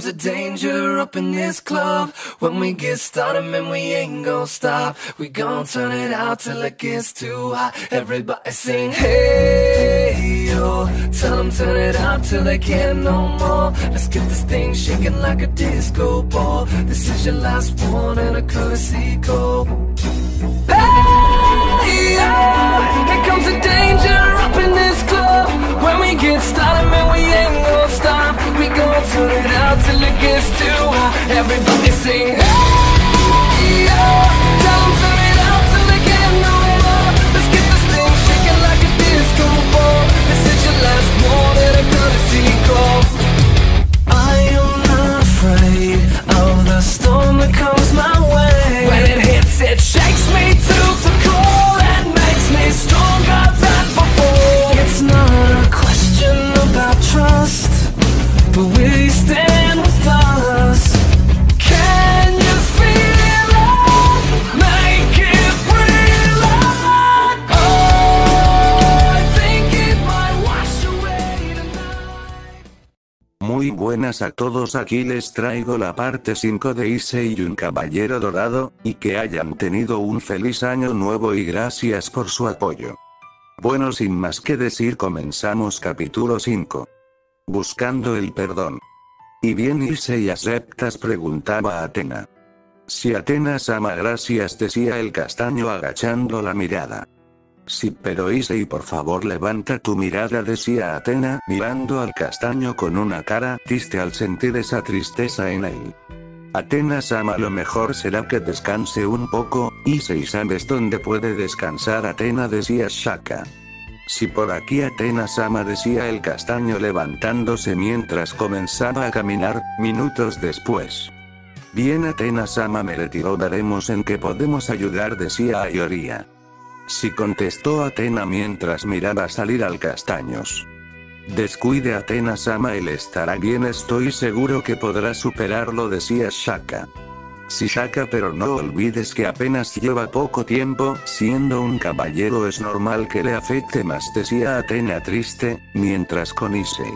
comes the danger up in this club. When we get started, man, we ain't gon' stop. We gon' turn it out till it gets too hot. Everybody sing, hey, yo. Tell them turn it up till they can't no more. Let's get this thing shaking like a disco ball. This is your last one and a courtesy call. Hey, yo. Here comes the danger up in this club. When we get started, man, we ain't gon' stop. We gon' turn it out till it gets too hot. Everybody sing, hey, yo. Tell them turn it out till they can't no more. Let's get this thing shaking like a disco ball. This is your last one and a courtesy call. I am not afraid of the storm that comes my way. When it hits, it shakes me to the core and makes me stronger than before. It's not a question about trust, but will you stand with us? Can you feel it? Make it real. Oh, I think it might wash away tonight. Muy buenas a todos, aquí les traigo la parte 5 de Issei y un caballero dorado, y que hayan tenido un feliz año nuevo y gracias por su apoyo. Bueno, sin más que decir, comenzamos capítulo 5. Buscando el perdón. Y bien, Issei aceptas, preguntaba a Athena. Si Athena-sama, gracias, decía el castaño agachando la mirada. Sí, pero Issei, por favor levanta tu mirada, decía Athena, mirando al castaño con una cara triste al sentir esa tristeza en él. Athena-sama, lo mejor será que descanse un poco. Issei, ¿sabes dónde puede descansar Athena?, decía Shaka. Sí, por aquí, Athena-sama, decía el castaño levantándose mientras comenzaba a caminar, minutos después. Bien, Athena-sama, me retiro, veremos en qué podemos ayudar, decía Ayoria. Sí, contestó Athena mientras miraba salir al castaños. Descuide, Athena-sama, él estará bien, estoy seguro que podrá superarlo, decía Shaka. Sí, Shaka, pero no olvides que apenas lleva poco tiempo, siendo un caballero es normal que le afecte más, decía Athena triste, mientras con Issei.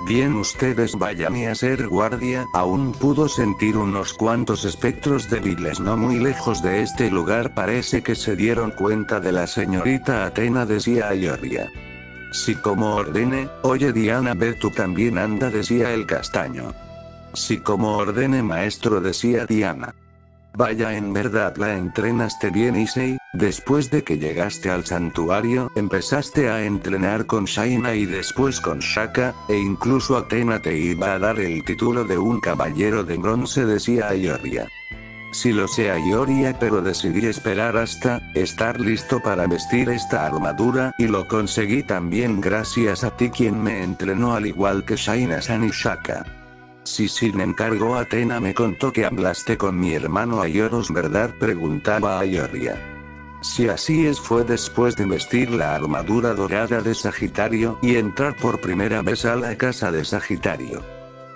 Bien, ustedes vayan y a hacer guardia. Aún pudo sentir unos cuantos espectros débiles no muy lejos de este lugar, parece que se dieron cuenta de la señorita Athena, decía Ayoria. Sí, como ordene. Oye, Diana, ve tú también, anda, decía el castaño. Sí, como ordene, maestro, decía Diana. Vaya, en verdad la entrenaste bien, Issei. Después de que llegaste al santuario, empezaste a entrenar con Shaina y después con Shaka, e incluso Athena te iba a dar el título de un caballero de bronce, decía Ayoria. Sí lo sé, Ayoria, pero decidí esperar hasta estar listo para vestir esta armadura, y lo conseguí también gracias a ti, quien me entrenó al igual que Shaina-san y Shaka. Sí, sin encargo, Athena me contó que hablaste con mi hermano Ayoros, ¿verdad?, preguntaba Ayoria. Si así es, fue después de vestir la armadura dorada de Sagitario y entrar por primera vez a la casa de Sagitario.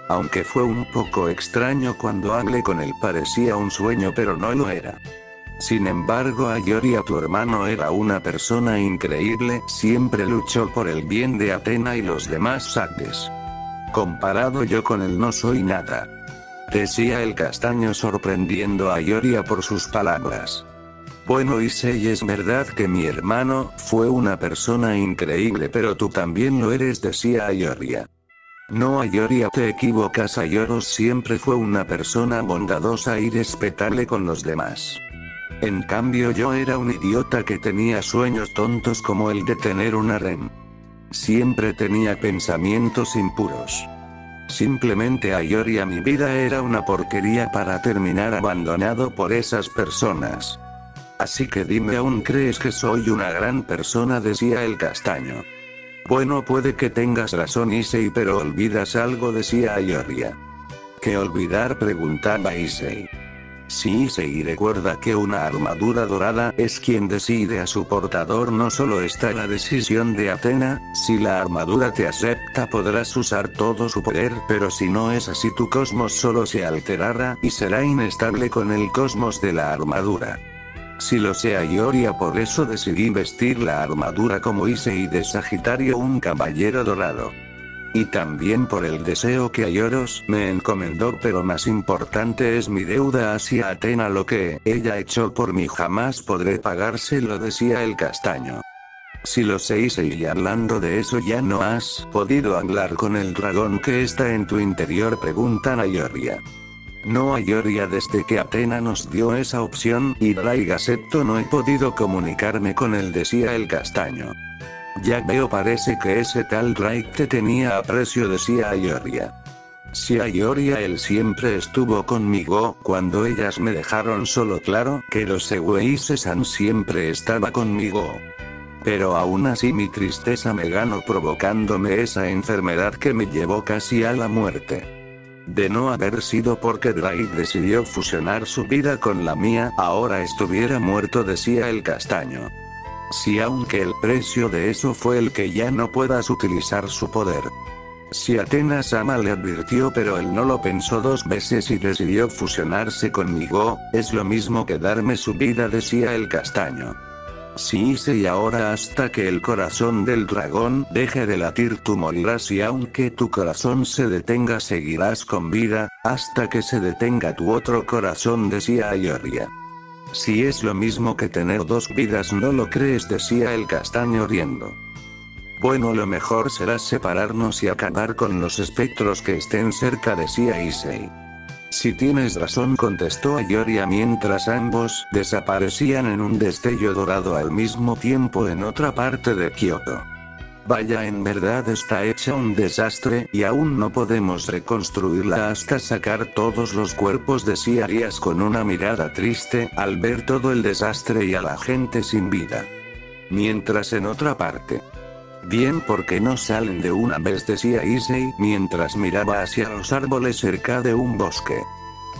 Aunque fue un poco extraño cuando hablé con él, parecía un sueño pero no lo era. Sin embargo, Ayoria, tu hermano era una persona increíble, siempre luchó por el bien de Athena y los demás saques. Comparado yo con él no soy nada, decía el castaño sorprendiendo a Ayoria por sus palabras. Bueno, Issei, es verdad que mi hermano fue una persona increíble, pero tú también lo eres, decía Ayoria. No, Ayoria, te equivocas, Ayoros siempre fue una persona bondadosa y respetable con los demás. En cambio yo era un idiota que tenía sueños tontos como el de tener un harem. Siempre tenía pensamientos impuros. Simplemente, Ayoria, mi vida era una porquería para terminar abandonado por esas personas. Así que dime, ¿aún crees que soy una gran persona?, decía el castaño. Bueno, puede que tengas razón, Issei, pero olvidas algo, decía Ayoria. ¿Qué olvidar?, preguntaba Issei. Sí, Issei, recuerda que una armadura dorada es quien decide a su portador, no solo está la decisión de Athena. Si la armadura te acepta podrás usar todo su poder, pero si no es así, tu cosmos solo se alterará y será inestable con el cosmos de la armadura. Si lo sé, Ayoria, por eso decidí vestir la armadura como Issei de Sagitario, un caballero dorado. Y también por el deseo que Aioros me encomendó, pero más importante es mi deuda hacia Athena. Lo que ella echó por mí jamás podré pagárselo, decía el castaño. Si lo sé, y hablando de eso, ¿ya no has podido hablar con el dragón que está en tu interior?, preguntan a Ioria. No, Ioria, desde que Athena nos dio esa opción, y Drake aceptó, no he podido comunicarme con él, decía el castaño. Ya veo, parece que ese tal Drake te tenía aprecio, decía Ioria. Si a Ioria, él siempre estuvo conmigo cuando ellas me dejaron solo, claro que los Eweise-san siempre estaba conmigo. Pero aún así mi tristeza me ganó, provocándome esa enfermedad que me llevó casi a la muerte. De no haber sido porque Drake decidió fusionar su vida con la mía, ahora estuviera muerto, decía el castaño. Si aunque el precio de eso fue el que ya no puedas utilizar su poder. Si Athena-sama le advirtió, pero él no lo pensó dos veces y decidió fusionarse conmigo, es lo mismo que darme su vida, decía el castaño. Si hice, y ahora hasta que el corazón del dragón deje de latir tú morirás, y aunque tu corazón se detenga seguirás con vida, hasta que se detenga tu otro corazón, decía Ioria. Si es lo mismo que tener dos vidas, ¿no lo crees?, decía el castaño riendo. Bueno, lo mejor será separarnos y acabar con los espectros que estén cerca, decía Issei. Si tienes razón, contestó Ioria mientras ambos desaparecían en un destello dorado al mismo tiempo en otra parte de Kioto. Vaya, en verdad está hecha un desastre, y aún no podemos reconstruirla hasta sacar todos los cuerpos, decía Arias con una mirada triste al ver todo el desastre y a la gente sin vida. Mientras en otra parte. Bien, ¿por qué no salen de una vez?, decía Issei mientras miraba hacia los árboles cerca de un bosque.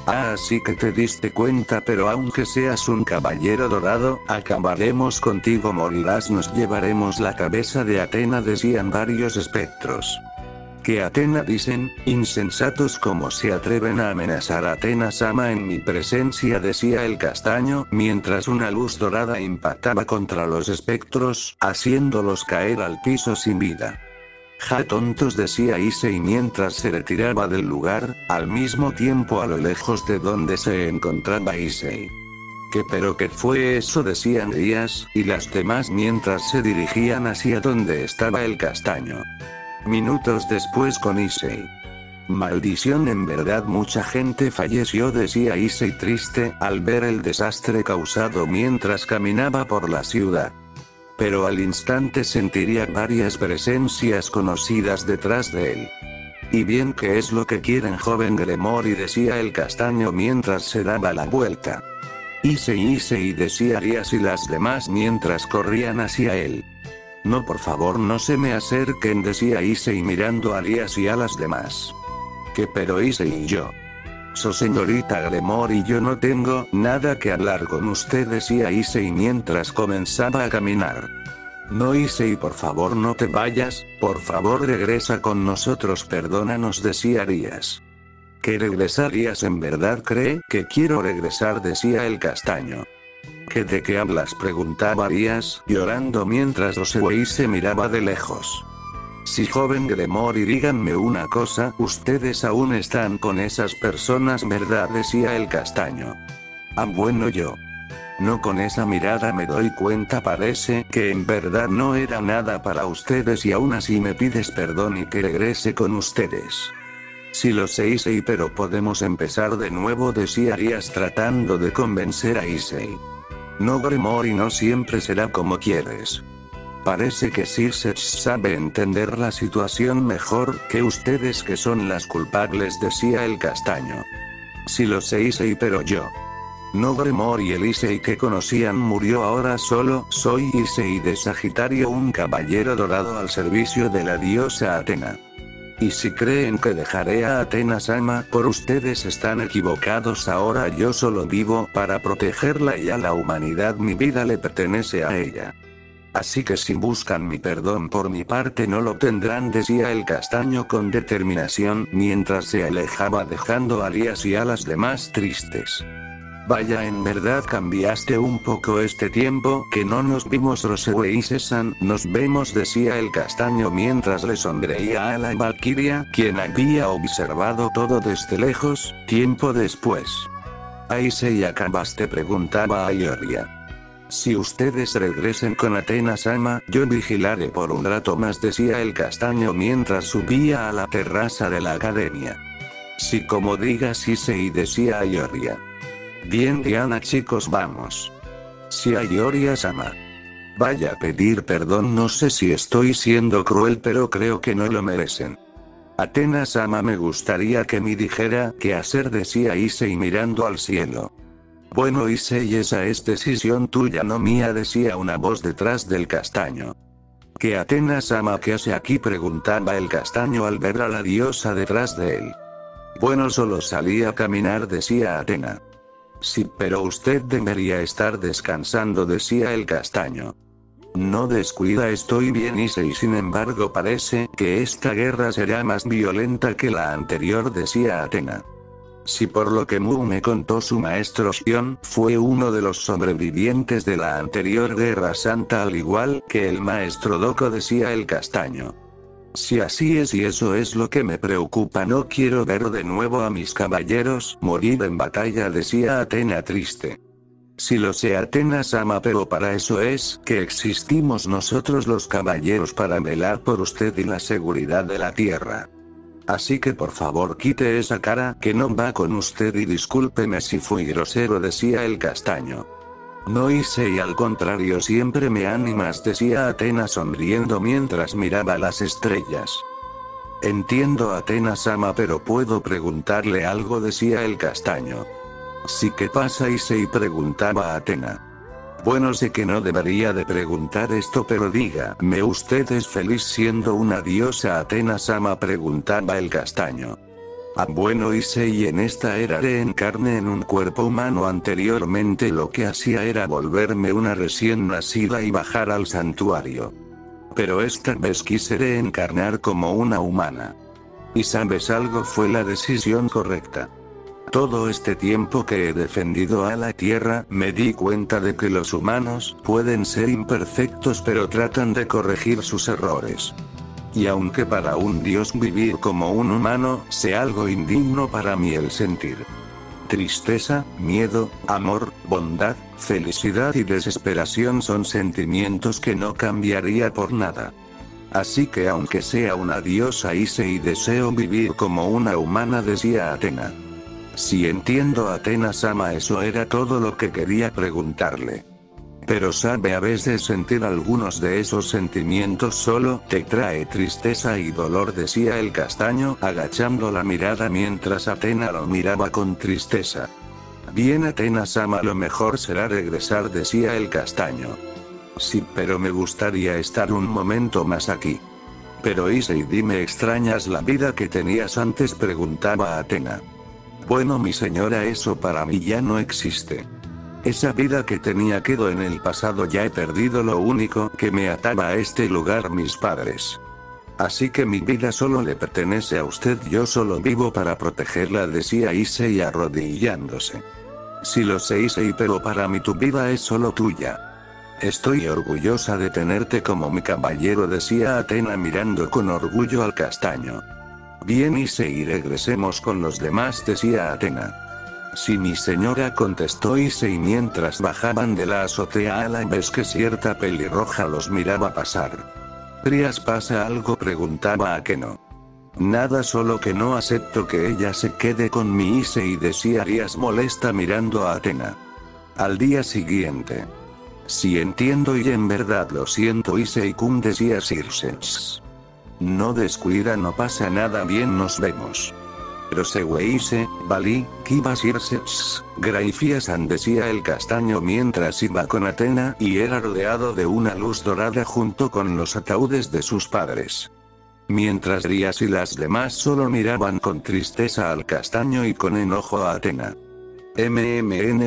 Ah, sí que te diste cuenta, pero aunque seas un caballero dorado, acabaremos contigo, morirás, nos llevaremos la cabeza de Athena, decían varios espectros. ¿Qué Athena dicen? Insensatos, ¿cómo se atreven a amenazar a Athena-sama en mi presencia?, decía el castaño mientras una luz dorada impactaba contra los espectros, haciéndolos caer al piso sin vida. Ja, tontos, decía Issei mientras se retiraba del lugar, al mismo tiempo a lo lejos de donde se encontraba Issei. ¿Pero qué fue eso?, decían ellas y las demás mientras se dirigían hacia donde estaba el castaño. Minutos después, con Issei. Maldición, en verdad mucha gente falleció, decía Issei triste al ver el desastre causado mientras caminaba por la ciudad. Pero al instante sentiría varias presencias conocidas detrás de él. Y bien, ¿qué es lo que quieren, joven Gremory?, decía el castaño mientras se daba la vuelta. Issei, decía Arias y las demás mientras corrían hacia él. No, por favor, no se me acerquen, decía Issei mirando a Arias y a las demás. Pero Issei y yo. Señorita Gremory, yo no tengo nada que hablar con usted, decía Issei mientras comenzaba a caminar. No, Issei, por favor no te vayas, por favor regresa con nosotros, perdónanos, decía Arias. ¿Qué regresarías? ¿En verdad cree que quiero regresar?, decía el castaño. ¿De qué hablas?, preguntaba Arias, llorando mientras Rosewei se miraba de lejos. Sí, joven Gremory, díganme una cosa, ustedes aún están con esas personas, ¿verdad?, decía el castaño. Ah, bueno, yo. No, con esa mirada me doy cuenta, parece que en verdad no era nada para ustedes y aún así me pides perdón y que regrese con ustedes. Sí lo sé, Issei, pero podemos empezar de nuevo, decía Arias tratando de convencer a Issei. No, Gremory, no siempre será como quieres. Parece que Circe sabe entender la situación mejor que ustedes, que son las culpables, decía el castaño. Sí lo sé, Issei, pero yo. No, Gremory, el Issei que conocían murió, ahora solo soy Issei de Sagitario, un caballero dorado al servicio de la diosa Athena. Y si creen que dejaré a Athena-sama por ustedes, están equivocados, ahora yo solo vivo para protegerla y a la humanidad, mi vida le pertenece a ella. Así que si buscan mi perdón por mi parte no lo tendrán, decía el castaño con determinación mientras se alejaba dejando a Arias y a las demás tristes. Vaya, en verdad cambiaste un poco este tiempo que no nos vimos. Roseweise-san, nos vemos, decía el castaño mientras le sonreía a la valquiria, quien había observado todo desde lejos. Tiempo después. ¿Aisei acabaste?, preguntaba a Ioria. Si ustedes regresen con Athena-sama, yo vigilaré por un rato más, decía el castaño mientras subía a la terraza de la academia. Sí, como digas, Issei, decía a Ioria. Bien, Diana, chicos, vamos. Sí, a Ioria-sama. Vaya a pedir perdón, no sé si estoy siendo cruel, pero creo que no lo merecen. Athena-sama, me gustaría que me dijera qué hacer, decía Issei mirando al cielo. Bueno, Issei, esa es decisión tuya, no mía, decía una voz detrás del castaño. ¿Qué, Athena-sama, qué hace aquí?, preguntaba el castaño al ver a la diosa detrás de él. Bueno, solo salí a caminar, decía Athena. Sí, pero usted debería estar descansando, decía el castaño. No descuida, estoy bien, Issei, sin embargo parece que esta guerra será más violenta que la anterior, decía Athena. Si por lo que Mu me contó su maestro Shion, fue uno de los sobrevivientes de la anterior guerra santa, al igual que el maestro Doko, decía el castaño. Si así es y eso es lo que me preocupa, no quiero ver de nuevo a mis caballeros morir en batalla, decía Athena triste. Si lo sé, Athena-sama, pero para eso es que existimos nosotros los caballeros, para velar por usted y la seguridad de la tierra. Así que por favor quite esa cara que no va con usted y discúlpeme si fui grosero, decía el castaño. No, Issei, al contrario, siempre me animas, decía Athena sonriendo mientras miraba las estrellas. Entiendo, Athena-sama, pero puedo preguntarle algo, decía el castaño. Sí, ¿qué pasa, Issei?, preguntaba Athena. Bueno, sé que no debería de preguntar esto, pero dígame, ¿usted es feliz siendo una diosa, Athena-sama?, preguntaba el castaño. Ah, bueno, Issei, en esta era reencarné en un cuerpo humano. Anteriormente lo que hacía era volverme una recién nacida y bajar al santuario. Pero esta vez quise reencarnar como una humana. ¿Y sabes algo? Fue la decisión correcta. Todo este tiempo que he defendido a la tierra, me di cuenta de que los humanos pueden ser imperfectos, pero tratan de corregir sus errores. Y aunque para un dios vivir como un humano sea algo indigno, para mí el sentir tristeza, miedo, amor, bondad, felicidad y desesperación son sentimientos que no cambiaría por nada. Así que aunque sea una diosa, Issei, deseo vivir como una humana, decía Athena. Sí, entiendo, Athena-sama, eso era todo lo que quería preguntarle. Pero sabe, a veces sentir algunos de esos sentimientos solo te trae tristeza y dolor, decía el castaño agachando la mirada mientras Athena lo miraba con tristeza. Bien, Athena-sama, lo mejor será regresar, decía el castaño. Sí, pero me gustaría estar un momento más aquí. Pero Issei, dime, ¿extrañas la vida que tenías antes?, preguntaba Athena. Bueno, mi señora, eso para mí ya no existe. Esa vida que tenía quedó en el pasado, ya he perdido lo único que me ataba a este lugar, mis padres. Así que mi vida solo le pertenece a usted, yo solo vivo para protegerla, decía Issei arrodillándose. Sí, lo sé, Issei, pero para mí tu vida es solo tuya. Estoy orgullosa de tenerte como mi caballero, decía Athena mirando con orgullo al castaño. Bien, Issei, regresemos con los demás, decía Athena. Sí, mi señora, contestó Issei mientras bajaban de la azotea a la vez que cierta pelirroja los miraba pasar. ¿Prias, pasa algo?, preguntaba Akeno. Nada, solo que no acepto que ella se quede con mi Issei, decía Rias molesta mirando a Athena. Al día siguiente. Sí, entiendo y en verdad lo siento, Issei-kun, decía Circe. No descuida, no pasa nada, bien, nos vemos. Roseweise, Bali, Kiba, Circe, Graifia-san, decía el castaño mientras iba con Athena y era rodeado de una luz dorada junto con los ataúdes de sus padres. Mientras Rias y las demás solo miraban con tristeza al castaño y con enojo a Athena.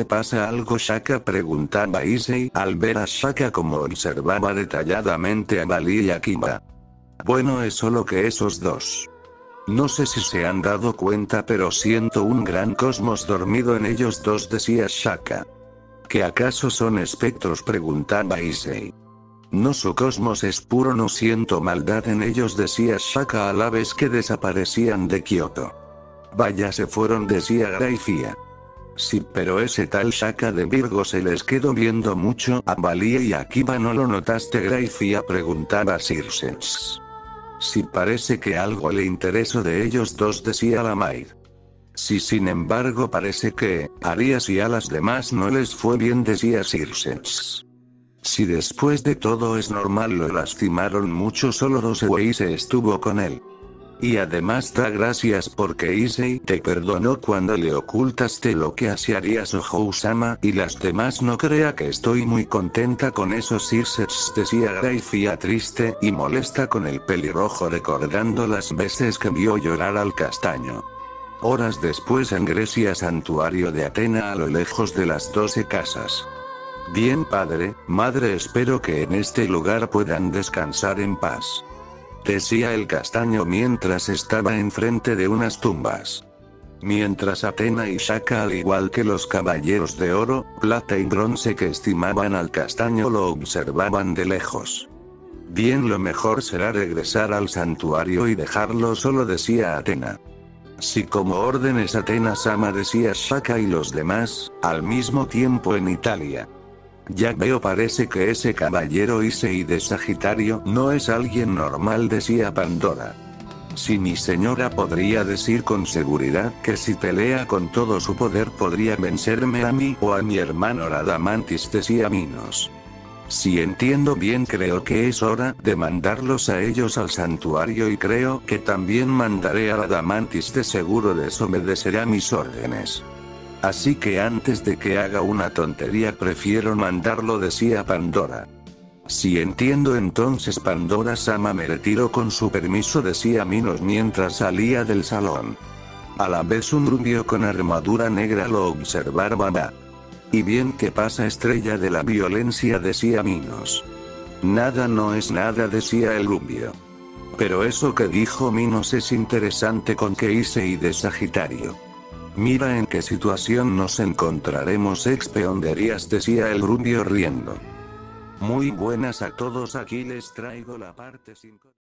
¿Pasa algo, Shaka?, preguntaba Issei al ver a Shaka como observaba detalladamente a Bali y a Kiba. Bueno, es solo que esos dos No sé si se han dado cuenta, pero siento un gran cosmos dormido en ellos dos, decía Shaka. ¿Qué acaso son espectros?, preguntaba Issei. No, su cosmos es puro, no siento maldad en ellos, decía Shaka a la vez que desaparecían de Kioto. Vaya, se fueron, decía Graifia. Sí, pero ese tal Shaka de Virgo se les quedó viendo mucho a Valie y a Kiba, ¿no lo notaste, Graifia?, preguntaba Circes. Sí, parece que algo le interesó de ellos dos, decía la Maid. Sí, sin embargo parece que Arias y a las demás no les fue bien, decía Circes. Si después de todo es normal, lo lastimaron mucho, solo Roseway se estuvo con él. Y además da gracias porque Issei te perdonó cuando le ocultaste lo que hacía Arias o Housama, y las demás no crea que estoy muy contenta con eso, Circes, decía Graifia triste y molesta con el pelirrojo, recordando las veces que vio llorar al castaño. Horas después, en Grecia, santuario de Atena, a lo lejos de las 12 casas. Bien, padre, madre, espero que en este lugar puedan descansar en paz, decía el castaño mientras estaba enfrente de unas tumbas. Mientras Atena y Shaka, al igual que los caballeros de oro, plata y bronce que estimaban al castaño, lo observaban de lejos. Bien, lo mejor será regresar al santuario y dejarlo solo, decía Atena. Sí, como órdenes, Atena-sama, decía Shaka y los demás, al mismo tiempo en Italia. Ya veo, parece que ese caballero Issei de Sagitario no es alguien normal, decía Pandora. Si mi señora podría decir con seguridad que si pelea con todo su poder podría vencerme a mí o a mi hermano Radamantis, decía Minos. Si entiendo bien, creo que es hora de mandarlos a ellos al santuario, y creo que también mandaré a Radamantis, de seguro desobedecerá mis órdenes. Así que antes de que haga una tontería prefiero mandarlo, decía Pandora. Si entiendo, entonces Pandora-sama, me retiro con su permiso, decía Minos mientras salía del salón. A la vez un rubio con armadura negra lo observaba. ¿Y bien qué pasa, estrella de la violencia?, decía Minos. Nada, no es nada, decía el rubio. Pero eso que dijo Minos es interesante, con que Issei de Sagitario. Mira en qué situación nos encontraremos, expeonderías, decía el rubio riendo. Muy buenas a todos, aquí les traigo la parte 5.